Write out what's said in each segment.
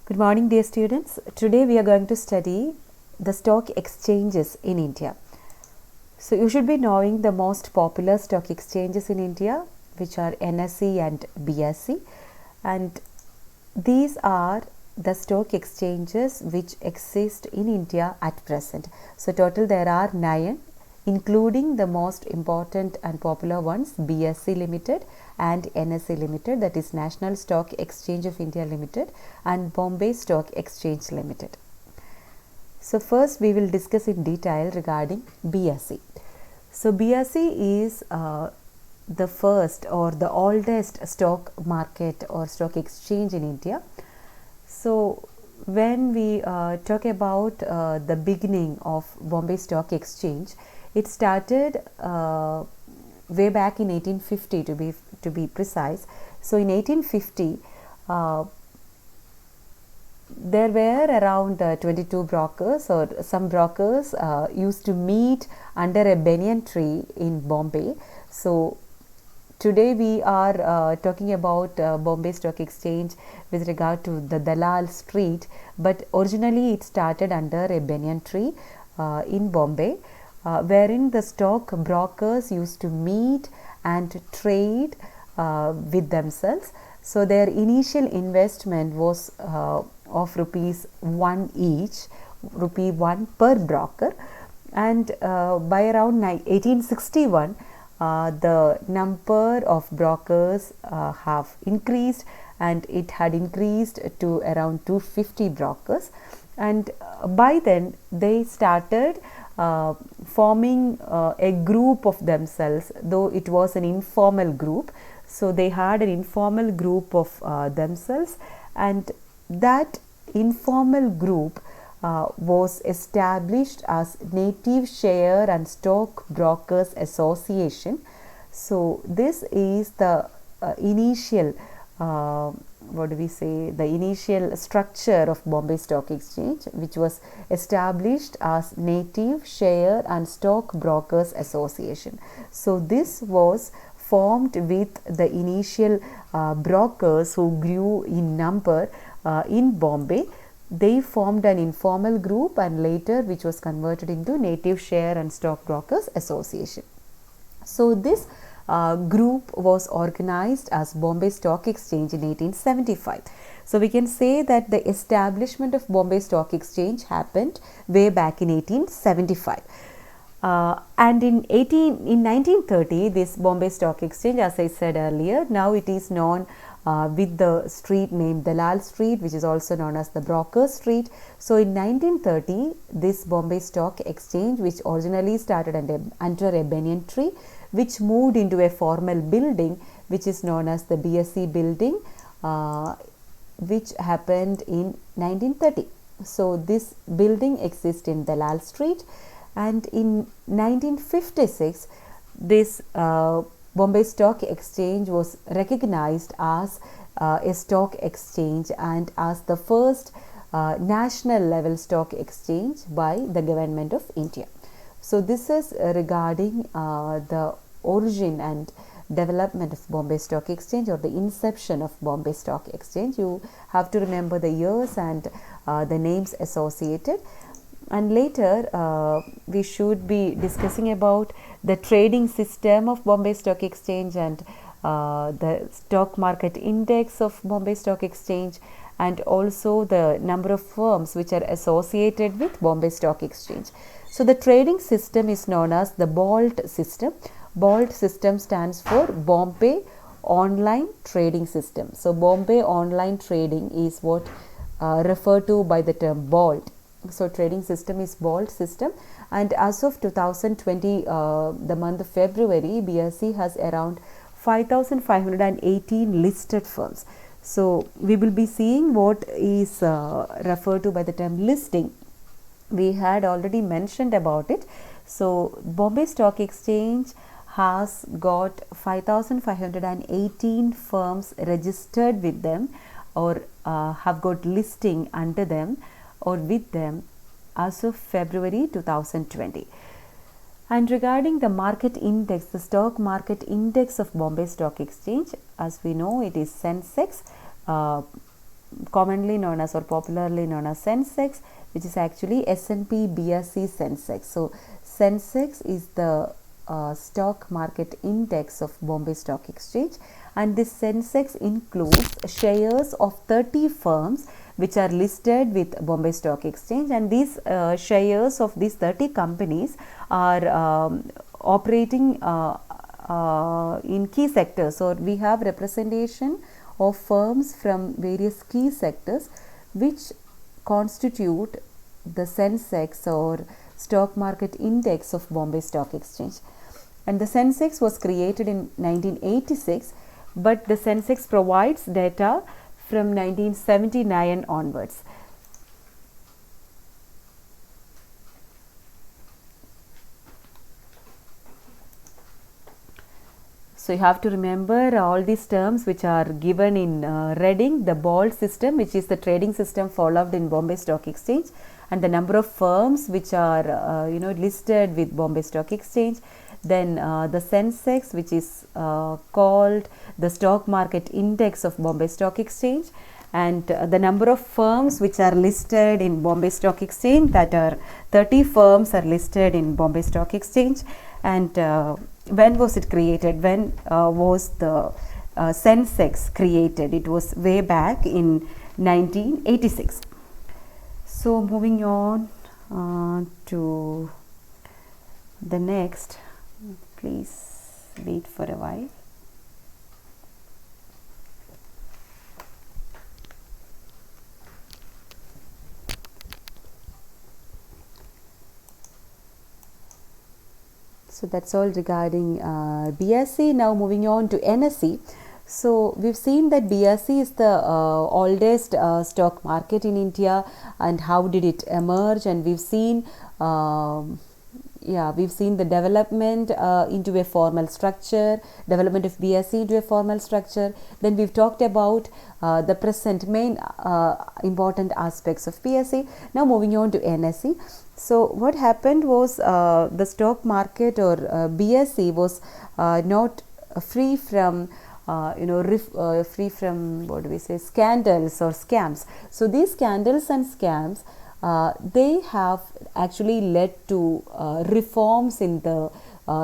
Good morning, dear students. Today we are going to study the stock exchanges in India. So you should be knowing the most popular stock exchanges in India, which are NSE and BSE, and these are the stock exchanges which exist in India at present. So total there are 9, including the most important and popular ones, BSE Limited and NSE Limited, that is National Stock Exchange of India Limited, and Bombay Stock Exchange Limited. So first we will discuss in detail regarding BSE. So BSE is the first or the oldest stock market or stock exchange in India. So when we talk about the beginning of Bombay Stock Exchange, it started way back in 1850 to be precise. So in 1850, there were around 22 brokers, or some brokers used to meet under a banyan tree in Bombay. So today we are talking about Bombay Stock Exchange with regard to the Dalal Street, but originally it started under a banyan tree in Bombay, wherein the stock brokers used to meet and trade with themselves. So their initial investment was of rupees 1 each, rupee 1 per broker, and by around 1861 the number of brokers have increased, and it had increased to around 250 brokers, and by then they started forming a group of themselves, though it was an informal group. So they had an informal group of themselves, and that informal group was established as Native Share and Stock Brokers Association. So this is the initial the initial structure of Bombay Stock Exchange, which was established as Native Share and Stock Brokers Association. So this was formed with the initial brokers who grew in number in Bombay. They formed an informal group, and later which was converted into Native Share and Stock Brokers Association. So this group was organized as Bombay Stock Exchange in 1875. So we can say that the establishment of Bombay Stock Exchange happened way back in 1875. And in 1930, this Bombay Stock Exchange, as I said earlier, now it is known with the street name Dalal Street, which is also known as the Broker Street. So in 1930, this Bombay Stock Exchange, which originally started under a banyan tree, which moved into a formal building, which is known as the BSE building, which happened in 1930. So this building exists in Dalal Street, and in 1956, this Bombay Stock Exchange was recognized as a stock exchange and as the first national level stock exchange by the government of India. So this is regarding the origin and development of Bombay Stock Exchange, or the inception of Bombay Stock Exchange. You have to remember the years and the names associated. And later we should be discussing about the trading system of Bombay Stock Exchange and the stock market index of Bombay Stock Exchange, and also the number of firms which are associated with Bombay Stock Exchange. So the trading system is known as the BOLT system. BOLT system stands for Bombay Online Trading System. So Bombay Online Trading is what referred to by the term BOLT. So trading system is BOLT system, and as of 2020, the month of February, BSE has around 5,518 listed firms. So we will be seeing what is referred to by the term listing. We had already mentioned about it. So Bombay Stock Exchange has got 5,518 firms registered with them, or have got listing under them or with them as of February 2020. And regarding the market index, the stock market index of Bombay Stock Exchange, as we know, it is Sensex commonly known as or popularly known as Sensex, which is actually S&P BSE Sensex. So Sensex is the stock market index of Bombay Stock Exchange, and this Sensex includes shares of 30 firms which are listed with Bombay Stock Exchange, and these shares of these 30 companies are operating in key sectors. So we have representation of firms from various key sectors which constitute the Sensex or stock market index of Bombay Stock Exchange. And the Sensex was created in 1986, but the Sensex provides data from 1979 onwards. So you have to remember all these terms which are given in reading: the BALT system, which is the trading system followed in Bombay Stock Exchange, and the number of firms which are listed with Bombay Stock Exchange. Then the Sensex, which is called the stock market index of Bombay Stock Exchange, and the number of firms which are listed in Bombay Stock Exchange, that are 30 firms are listed in Bombay Stock Exchange. And when was it created? When was the Sensex created? It was way back in 1986. So moving on to the next, please wait for a while. So that's all regarding BSE. Now moving on to NSE. So we've seen that BSE is the oldest stock market in India, and how did it emerge, and we've seen we've seen the development into a formal structure, development of BSE into a formal structure. Then we've talked about the present main important aspects of BSE. Now moving on to NSE. So what happened was the stock market or BSE was not free from free from, what do we say, scandals or scams. So these scandals and scams, they have actually led to reforms in the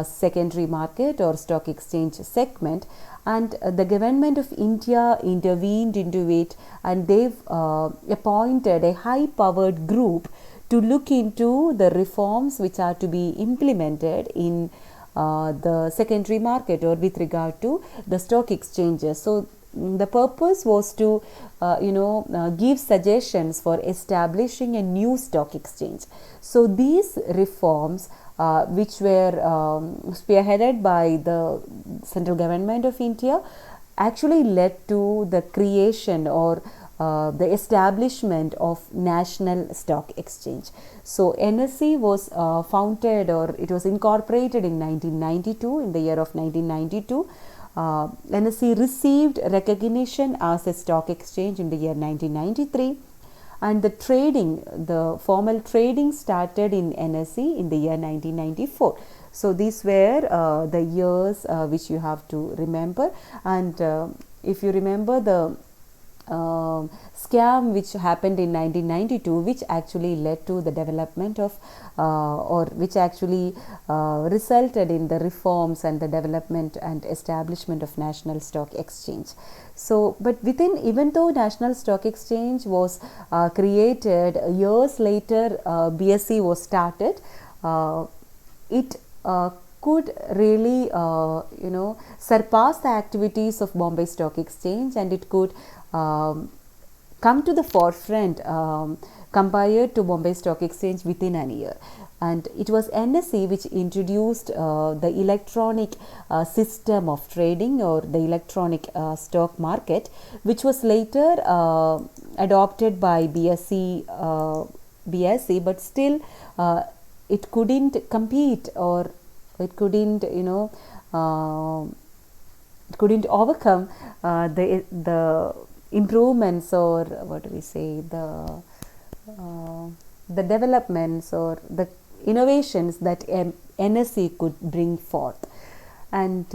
secondary market or stock exchange segment, and the government of India intervened into it, and they've appointed a high powered group to look into the reforms which are to be implemented in the secondary market or with regard to the stock exchanges. So the purpose was to give suggestions for establishing a new stock exchange. So these reforms which were spearheaded by the central government of India actually led to the creation or the establishment of National Stock Exchange. So NSE was founded, or it was incorporated in 1992, in the year of 1992. NSE received recognition as a stock exchange in the year 1993, and the formal trading started in NSE in the year 1994. So these were the years which you have to remember. And if you remember the scam which happened in 1992, which actually led to the development of or which actually resulted in the reforms and the development and establishment of National Stock Exchange. So but even though National Stock Exchange was created, years later BSE was started, it could really surpass the activities of Bombay Stock Exchange, and it could come to the forefront compared to Bombay Stock Exchange within an year. And it was NSE which introduced the electronic system of trading, or the electronic stock market, which was later adopted by BSE, but still it couldn't compete, or it couldn't couldn't overcome the improvements, or what do we say, the developments or the innovations that NSE could bring forth. And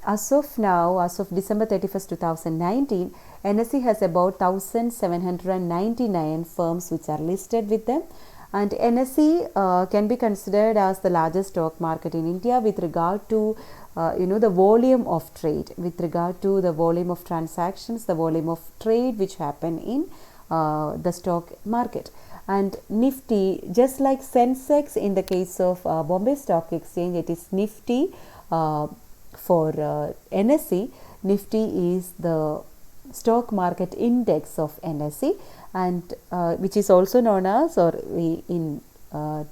as of now, as of December 31st, 2019, NSE has about 1799 firms which are listed with them, and NSE can be considered as the largest stock market in India with regard to the volume of trade, with regard to the volume of transactions, the volume of trade which happen in the stock market. And Nifty, just like Sensex in the case of Bombay Stock Exchange, it is Nifty. For NSE, Nifty is the stock market index of NSE, and which is also known as, or in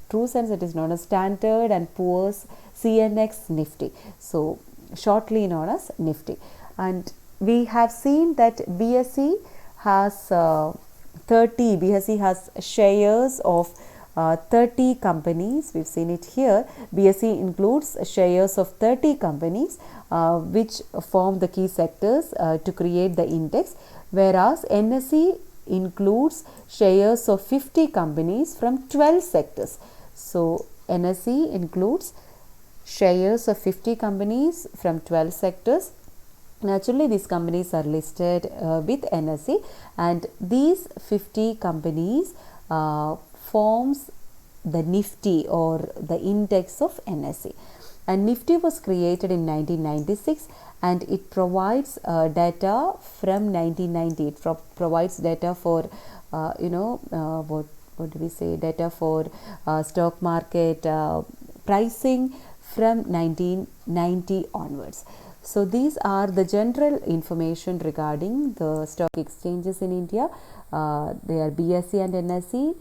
true sense it is known as Standard and Poor's CNX Nifty, so shortly known as Nifty. And we have seen that BSE has BSE has shares of 30 companies. We've seen it here. BSE includes shares of 30 companies which form the key sectors to create the index, whereas NSE includes shares of 50 companies from 12 sectors. So NSE includes shares of 50 companies from 12 sectors. Naturally, these companies are listed with NSE, and these 50 companies forms the Nifty or the index of NSE. And Nifty was created in 1996, and it provides data from 1990. It provides data for what do we say, data for stock market pricing from 1990 onwards. So these are the general information regarding the stock exchanges in India. They are BSE and NSE.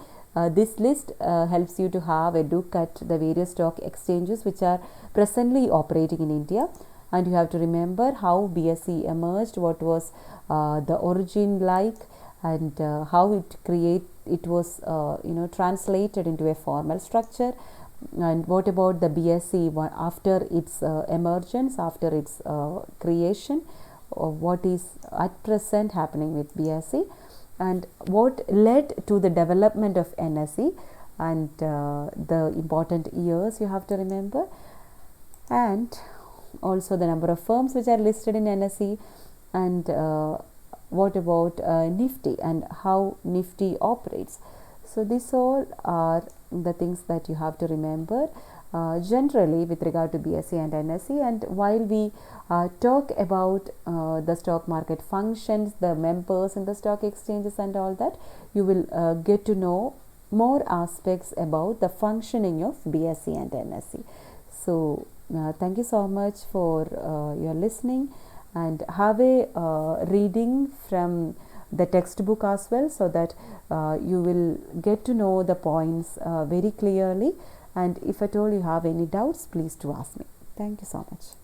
This list helps you to have a look at the various stock exchanges which are presently operating in India, and you have to remember how BSE emerged, what was the origin like, and how it was translated into a formal structure. And what about the BSE after its emergence, after its creation, what is at present happening with BSE, and what led to the development of NSE, and the important years you have to remember, and also the number of firms which are listed in NSE, and what about Nifty and how Nifty operates. So these all are the things that you have to remember generally with regard to BSE and NSE. And while we talk about the stock market functions, the members in the stock exchanges and all that, you will get to know more aspects about the functioning of BSE and NSE. So thank you so much for your listening, and have a reading from the textbook as well, so that you will get to know the points very clearly. And if at all you have any doubts, please do ask me. Thank you so much.